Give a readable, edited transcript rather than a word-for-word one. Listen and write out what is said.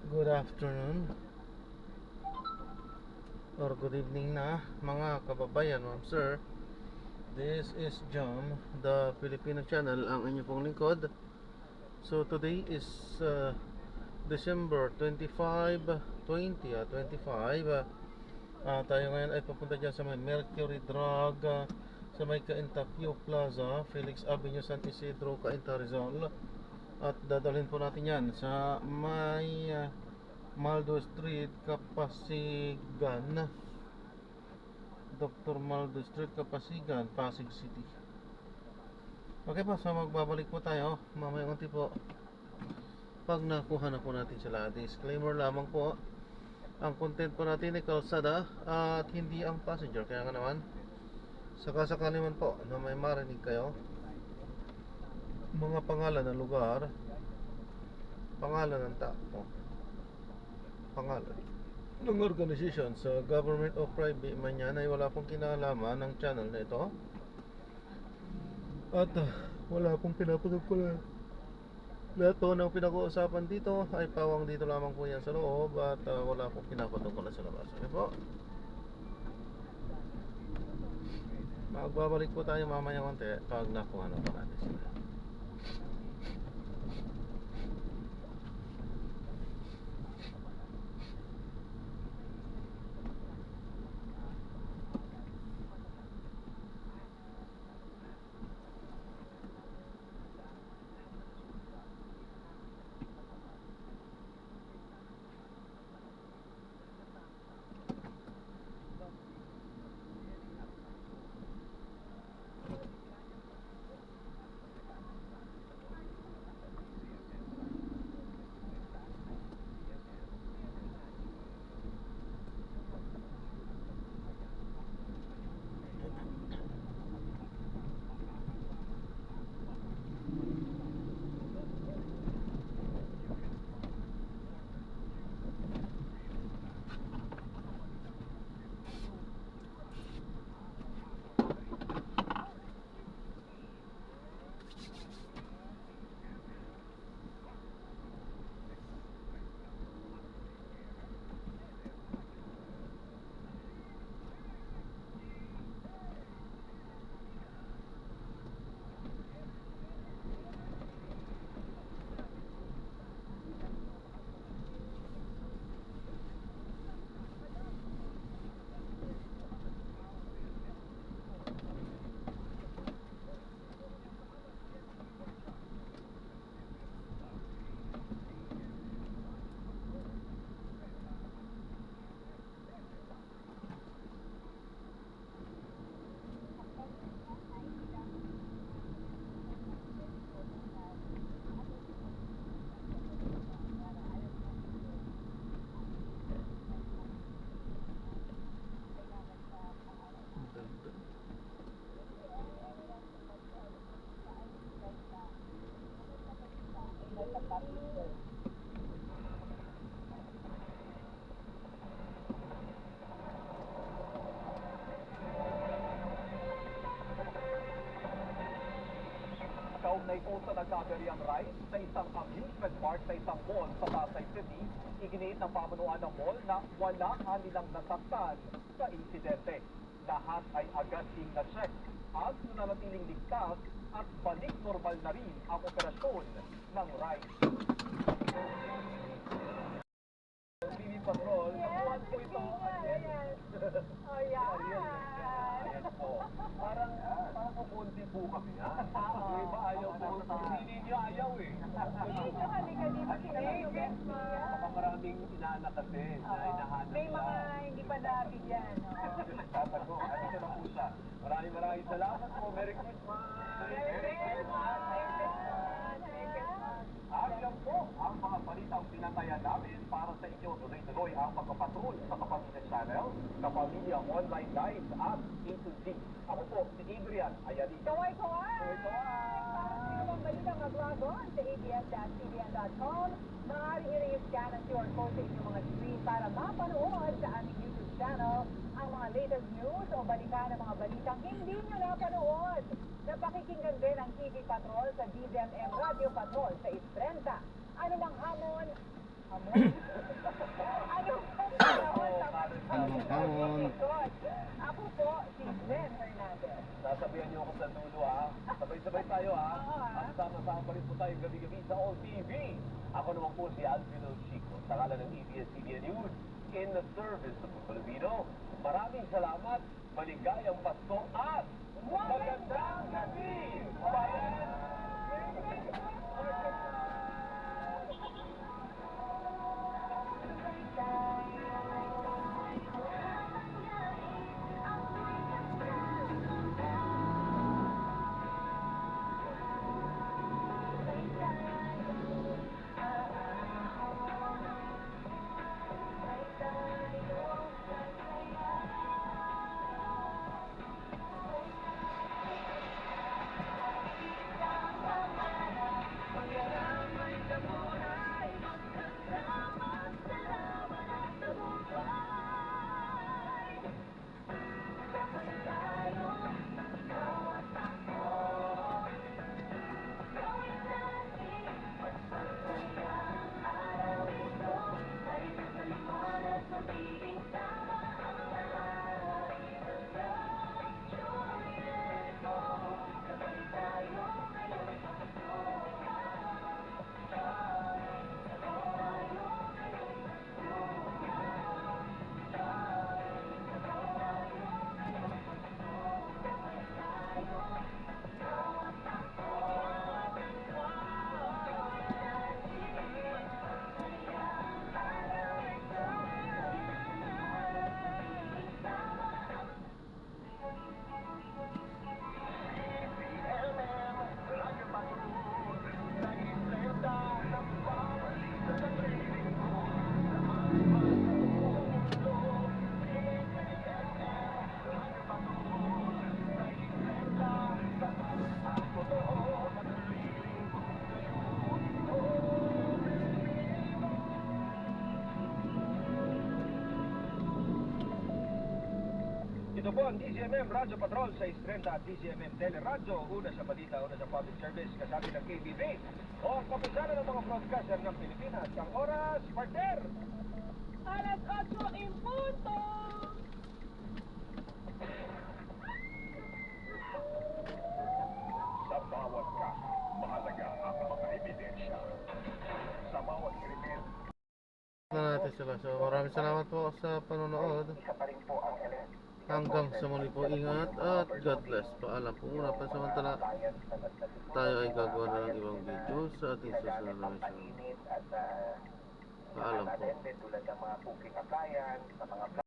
Good afternoon or good evening na mga kababayan, ma'am sir. This is Jom, the Filipino channel, ang inyo pong lingkod. So today is December 25, 2025. Tayo ngayon ay papunta dyan sa may Mercury Drug, sa may Caintapio Plaza, Felix Avenue, San Isidro, Cainta, Rizal. At dadalhin po natin yan sa may Maldo Street, Kapasigan. Dr. Maldo Street, Kapasigan, Pasig City. Okay po, so magbabalik po tayo mamaya unti po pag nakuha na po natin sila. Disclaimer lamang po, ang content po natin ay kalsada at hindi ang passenger. Kaya nga naman, sakasakali man po na may marinig kayo mga pangalan ng lugar, pangalan ng tao, pangalan ng organization sa government o private man yan, ay wala pong kinalaman ng channel na ito. At wala pong pinapagkukulan. Lahat po ng pinag-uusapan dito ay pawang dito lamang po yan sa loob. At wala pong pinapatungkulan sa labas. Okay po, magbabalik po tayo mamaya konti pag nakuha na po natin sila. Kaugnay po sa nagkagariang ride sa isang amusement park sa isang mall sa Pasay City, iginiit ng pamunuan ng mall na wala kanilang nasaktan sa insidente. Lahat ay agad ding na-check at nanatiling ligtas at balik normal na rin ang operasyon ng ride. TV Patrol, nakuhan po ito. Oh, yeah. Ayan po. Parang kukunti po kami, ha? Yung iba ayaw po. Hindi niyo ayaw, eh. Dito, halika dito. Sinayugan mo. Baka maraming inaanak kasi na hinahanap May mga siya. hindi pa nabigyan. Tatago. At ito na po siya. Maraming salamat po. Merry Christmas! Merry Christmas! Merry Christmas! Merry Christmas! At yan po ang mga balitang pinatayan namin para sa inyo. Tuloy-tuloy ang pagpapatrol sa Kapamilya Channel, Kapamilya Online Guide at A2Z. Ako po, si Adrian Ayali. Kaway-kaway! Kaway-kaway! Para sa mga balitang mag-log on sa abs-cbn.com, maaari rin i-scan ang QR code sa inyong mga screen para mapanood sa aming YouTube channel ang mga latest news o balita ng mga balitang hindi nyo napanood. Napakikinggan din ang TV Patrol sa DZMM Radio Patrol sa 30. Ano mang hamon, Samahan pa rin po tayo gabi-gabi sa All TV. Ako naman po si Alvino Chico, sa ngalan ng ABS-CBN News, in the service of the Filipino. Maraming salamat, maligayang Pasko at magandang gabi! Bayan! Ito po ang DZMM Radyo Patrol sa Istrenta at DZMM Teleradyo. Una sa balita, una sa public service, kasabi ng KBB. O ang kapisanan ng mga broadcaster ng Pilipinas. Ang oras, partner! Alas 8 in punto! Sa bawat kaso, mahalaga ang mga ebidensya. Sa bawat krimen, Na natin sila. So maraming salamat po sa panonood. Hanggang sa muli po, ingat at God bless. Paalam po muna. Pansamantala, tayo ay gagawa na ng ibang video sa ating susunod na mission. Paalam po. tulad ng mga cooking appliance, sa mga